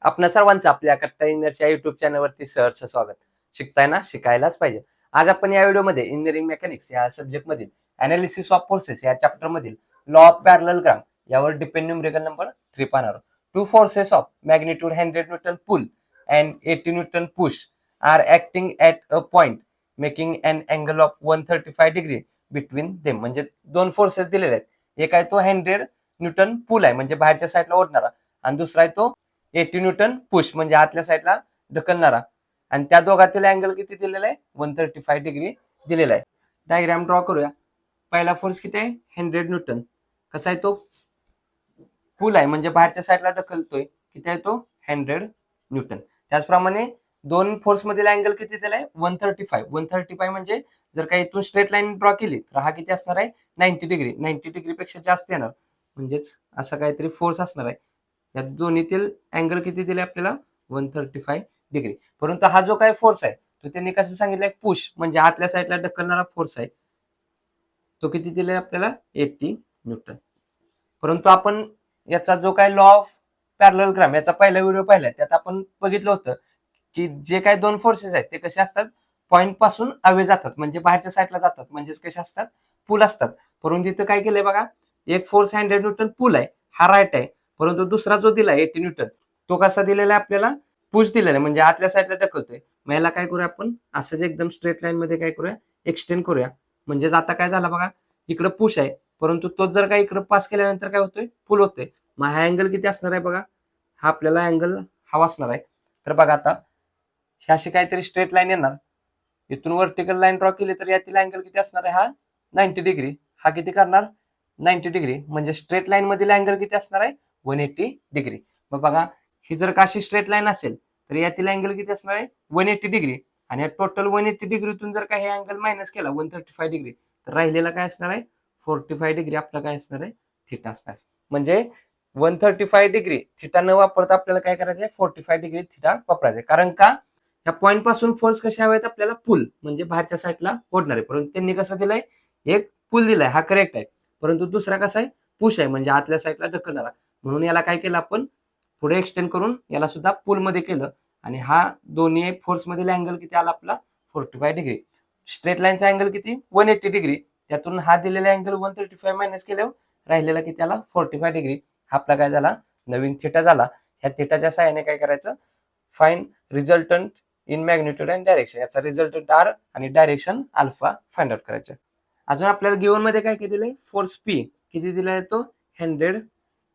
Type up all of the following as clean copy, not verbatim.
आपणा सर्वांचं आपल्या कट्टा इंजिनिअरच्या युट्यूब चॅनलवरती सहर्ष स्वागत. शिकताय ना, शिकायलाच पाहिजे. आज आपण या व्हिडिओमध्ये इंजिनिअरिंग मेकॅनिक्स या सब्जेक्ट मधील अनालिसिस ऑफ फोर्सेस या चॅप्टर मधील लॉ ऑफ पॅरललग्राम यावर डिपेंड न्यूमेरिकल नंबर 3 पाहणार. Two forces of magnitude 100 newton pull and 80 newton push are acting at a point making an angle of 135 degree between them. म्हणजे दोन forces दिलेले आहेत. एक आहे तो 100 न्यूटन पुल आहे म्हणजे बाहेरच्या साईडला ओढणारा, आणि दुसरा आहे तो 80 न्यूटन पुश म्हणजे आतल्या साईडला ढकलणारा. आणि त्या दोघातील अँगल किती दिलेला आहे? 135 डिग्री दिलेला आहे. डायग्राम ड्रॉ करूया. पहिला फोर्स किती आहे? 100 न्यूटन. कसा आहे तो? पुल आहे म्हणजे बाहेरच्या साईडला ढकलतोय. किती आहे तो? 100 न्यूटन. त्याचप्रमाणे दोन फोर्स मधील अँगल किती दिलाय? 135. 135 म्हणजे जर का इथून स्ट्रेट लाईन ड्रॉ केली तर हा किती असणार आहे? 90 डिग्री. 90 डिग्री पेक्षा जास्त येणार, म्हणजेच असा काहीतरी फोर्स असणार आहे. या दोन्हीतील अँगल किती दिले आपल्याला? 135 डिग्री. परंतु हा जो काय फोर्स आहे तो त्यांनी कसं सांगितलंय? पुश म्हणजे आतल्या साईडला ढकलणारा फोर्स आहे. तो किती दिलाय आपल्याला? 80 न्यूटन. परंतु आपण याचा जो काय लॉ ऑफ पॅरललग्राम याचा पहिला व्हिडिओ पाहिला, त्यात आपण बघितलं होतं की जे काही दोन फोर्सेस आहेत ते कसे असतात? पॉइंट पासून अवे जातात म्हणजे बाहेरच्या साईडला जातात, म्हणजेच कसे असतात? पुल असतात. परंतु इथं काय केलंय बघा, एक फोर्स 100 न्यूटन पुल आहे, हा राईट आहे. परंतु दुसरा जो दिलाय 80 न्यूटन तो कसा दिलेला आहे आपल्याला? पुश दिलेला आहे म्हणजे आतल्या साईडला ढकलतोय. मग याला काय करूया आपण? असंच एकदम स्ट्रेट लाईन मध्ये काय करूया? एक्सटेंड करूया. म्हणजेच आता काय झालं बघा, इकडं पुश आहे परंतु तो जर का इकडे पास केल्यानंतर काय होतोय? पुल होतोय. मग हा अँगल किती असणार आहे बघा? हा आपल्याला अँगल हवा असणार आहे. तर बघा आता ही अशी काहीतरी स्ट्रेट लाईन येणार, इथून व्हर्टिकल लाईन ड्रॉ केली तर यातील अँगल किती असणार आहे? हा 90 डिग्री. हा किती करणार? 90 डिग्री. म्हणजे स्ट्रेट लाईन मधील अँगल किती असणार आहे? 180 डिग्री. मग बघा, ही जर का अशी स्ट्रेट लाईन असेल तर यातील अँगल किती असणार आहे? 180 डिग्री. आणि या टोटल 180 डिग्रीतून जर का हे अँगल मायनस केला 135 डिग्री तर राहिलेला काय असणार आहे? 45 डिग्री आपला काय असणार आहे? थिटा असणार. म्हणजे 135 डिग्री थिटा न वापरता आपल्याला काय करायचं आहे? 45 डिग्री थिटा वापरायचा आहे. कारण का? या पॉइंट पासून फोर्स कशा हवेत आपल्याला? पुल म्हणजे बाहेरच्या साईडला ओढणारे. परंतु त्यांनी कसं दिलंय? एक पुल दिलाय, हा करेक्ट आहे. परंतु दुसरा कसा आहे? पुश आहे म्हणजे आतल्या साईडला ढकलणारा. म्हणून याला काय केलं आपण? पुढे एक्सटेंड करून याला सुद्धा पुल मध्ये केलं. आणि हा दोन्ही फोर्स मधील अँगल किती आला आपला? 45 डिग्री. स्ट्रेट लाईनचा अँगल किती? 180 डिग्री. त्यातून हा दिलेला अँगल 135 मायनस केल्यावर राहिलेला किती आला? 45 डिग्री. हा आपला काय झाला? नवीन थिटा झाला. ह्या थिटाच्या सहाय्याने काय करायचं? Find resultant in magnitude and direction. याचा रिझल्टंट आर आणि डायरेक्शन अल्फा फाइंड आउट करायचं. अजून आपल्याला गिवन मध्ये काय दिलंय? फोर्स पी किती दिलाय? तो 100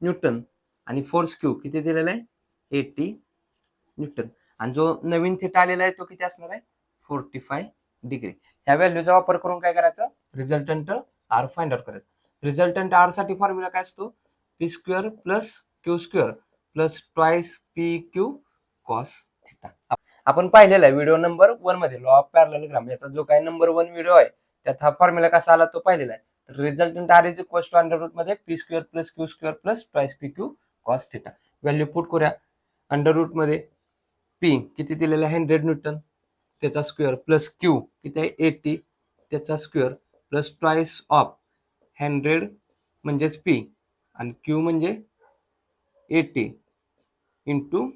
न्यूटन. आणि फोर्स क्यू किती दिलेला आहे? 80 न्यूटन. आणि जो नवीन थिटा आलेला आहे तो किती असणार आहे? 45 डिग्री. ह्या व्हॅल्यूचा वापर करून काय करायचं? रिझल्टंट आर फाइंड आउट करायचं. रिझल्टंट आर साठी फॉर्म्युला काय असतो? P square plus Q square plus twice P Q cos theta. आपण पाहिलेला आहे व्हिडिओ नंबर 1 मध्ये लॉ ऑफ पॅरललग्राम याचा जो काही नंबर 1 व्हिडिओ आहे त्यात हा फॉर्म्युला कसा आला तो पाहिलेला आहे. तर resultant R is equal to under root मध्ये P square plus Q square plus twice P Q cos theta. Value put करूया. अंडर रूट मध्ये पी किती दिलेला आहे? 100 न्यूटन त्याचा स्क्वेअर प्लस क्यू किती आहे? 80 त्याचा स्क्वेअर प्लस ट्वाइस ऑफ 100 म्हणजेच पी आणि क्यू म्हणजे 80 इंटू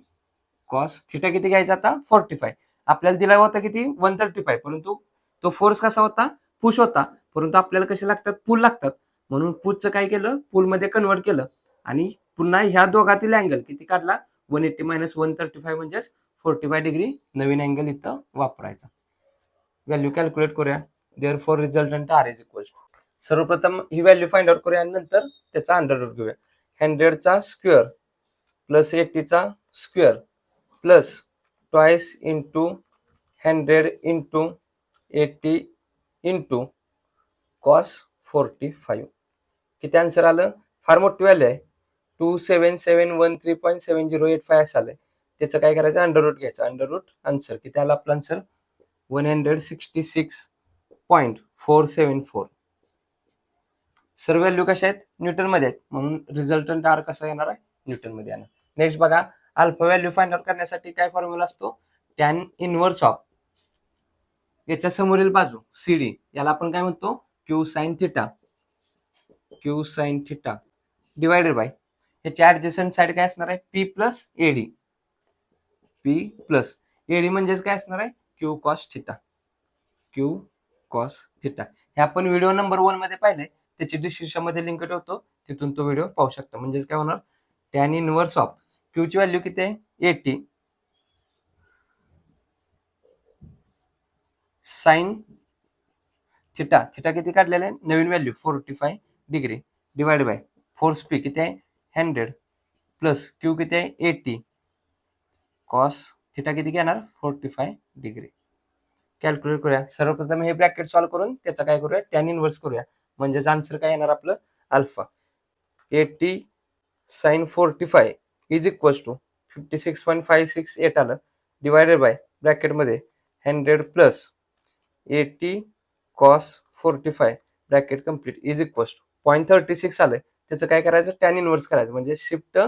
कॉस थिटा. किती घ्यायचा आता? 45. आपल्याला दिला होता किती? 135. परंतु तो फोर्स कसा होता? पुश होता. परंतु आपल्याला कसे लागतात? पुल लागतात. म्हणून पुशचं काय केलं? पुल मध्ये कन्वर्ट केलं आणि पुन्हा ह्या दोघातील अँगल किती काढला? 180 मायनस 135 म्हणजेच 45 डिग्री नवीन अँगल इथं वापरायचा. व्हॅल्यू कॅल्क्युलेट करूया. Therefore resultant R is equal to, सर्वप्रथम ही व्हॅल्यू फाइंड आउट करूया आणि नंतर त्याचा अंडर रूट घेऊया. 100 चा स्क्वेअर प्लस 80 चा square plus twice into 100 into 80 into cos 45. किती आन्सर आलं? फार मोठी व्हॅल्यू आहे. 2771.7085 असं आलंय. त्याचं काय करायचं? अंडर रूट घ्यायचं. अंडर रूट आन्सर किती आला आपला? आन्सर 166.474. सर्व व्हॅल्यू कशा आहेत? न्यूटन मध्ये आहेत. म्हणून रिझल्टंट आर कसा येणार आहे? न्यूटन मध्ये येणार. नेक्स्ट बघा, अल्फा व्हॅल्यू फाइंड आउट करण्यासाठी काय फॉर्म्युला असतो? टॅन इनव्हर्स ऑफ याच्या समोरील बाजू सीडी याला आपण काय म्हणतो? Q sine theta. Q sine theta divided by याची ऍडजस्टंट साइड काय असणार आहे? P plus AD. P plus AD म्हणजेच काय असणार आहे, Q cos theta. Q cos theta हे आपण व्हिडिओ नंबर 1 मध्ये पाहिले, त्याची डिस्क्रिप्शन मध्ये लिंक ठेवतो, तिथून तो व्हिडिओ पाहू शकता. म्हणजेच काय होणार, टॅन इनव्हर्स ऑफ क्यू ची व्हॅल्यू किती आहे 80 साइन थिटा. थिटा किती काढलेला आहे, नवीन value 45 degree divide by force P किती आहे 100 प्लस क्यू किती आहे 80 कॉस थिटा किती घेणार 45 डिग्री. कॅल्क्युलेट करूया. सर्वप्रथम हे ब्रॅकेट सॉल्व्ह करून त्याचा काय करूया, टॅन इनव्हर्स करूया. म्हणजेच आन्सर काय येणार आपलं, alpha 80 sine 45 is equal to 56.568 आलं डिवायडेड बाय ब्रॅकेटमध्ये 100 plus 80 cos 45 bracket complete is equal to 0.36 आलंय. त्याचं काय करायचं, टॅन इनव्हर्स करायचं. म्हणजे शिफ्ट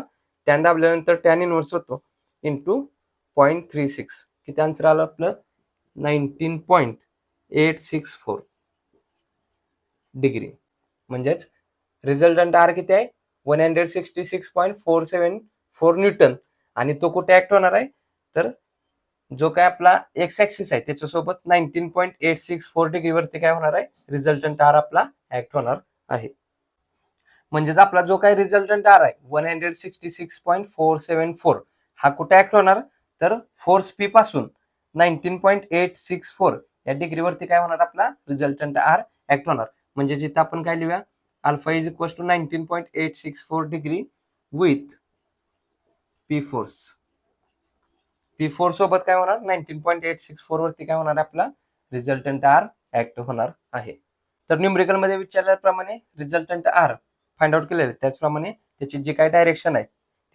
टॅन दाबल्यानंतर टॅन इनव्हर्स होतो इंटू 0.36. किती आन्सर आलं आपलं 19.864 डिग्री. म्हणजेच रिझल्टंट आर किती आहे 166.474 न्यूटन. आणि तो कुठे ऍक्ट होणार आहे, तर जो काय आपला एक्स ऍक्सिस आहे त्याच्यासोबत 19.864 डिग्री वरती काय होणार आहे, रिझल्टंट आर आपला ऍक्ट होणार आहे. म्हणजेच आपला जो काही रिझल्टंट आर आहे 166.474 हा कुठे ऍक्ट होणार, तर फोर्स पी पासून 19.864 या डिग्रीवरती काय होणार, आपला रिझल्टंट आर ऍक्ट होणार. म्हणजे जिथं आपण काय लिहूया, alpha is equal to 19.864 degree with P force. P force सोबत काय होणार 19.864 वरती काय होणार, आपला रिझल्टंट आर ऍक्ट होणार आहे. तर न्यूमरिकल मध्ये विचारल्याप्रमाणे रिझल्टंट आर फाइंड आउट केलेले, त्याचप्रमाणे त्याची जी काय डायरेक्शन आहे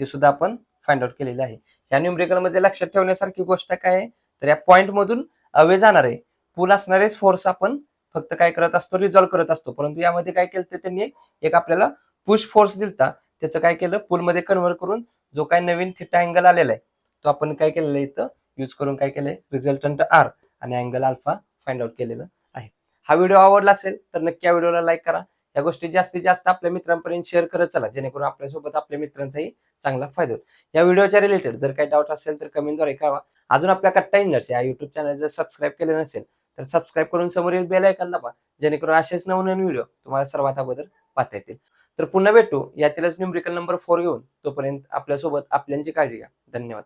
ती सुद्धा आपण फाइंड आउट केलेली आहे. या न्यूमरिकल मध्ये लक्षात ठेवण्यासारखी गोष्ट काय आहे, तर या पॉइंट मधून अवे जाणारे पुल असणारेच फोर्स आपण फक्त काय करत असतो, रिझॉल्व्ह करत असतो. परंतु यामध्ये काय केलं, त्यांनी एक आपल्याला पुश फोर्स दिलता, त्याचं काय केलं, पूल मध्ये कन्व्हर्ट करून जो काय नवीन थिटा अँगल आलेला आहे तो आपण काय केलेला आहे, इथं यूज करून काय केलंय, रिझल्टंट आर आणि अँगल अल्फा फाइंड आउट केलेलं आहे. हा व्हिडिओ आवडला असेल तर नक्की या व्हिडिओला लाईक करा. या गोष्टी जास्तीत जास्त आपल्या मित्रांपर्यंत शेअर करत चला, जेणेकरून आपल्यासोबत आपल्या मित्रांचाही चांगला फायदा होईल. या व्हिडिओच्या रिलेटेड जर काही डाऊट असेल तर कमेंटद्वारे कळवा. अजून आपल्या कट्टा इंजिनियर्स या युट्यूब चॅनल जर सबस्क्राईब केले नसेल तर सबस्क्राईब करून समोरील बेल आयकॉन दाबा, जेणेकरून असेच नवनवीन व्हिडिओ तुम्हाला सर्वात अगोदर पाहता येतील. तर पुन्हा भेटू यातीलच न्यूमरिकल नंबर 4 घेऊन. तोपर्यंत आपल्यासोबत आपल्यांची काळजी घ्या. धन्यवाद.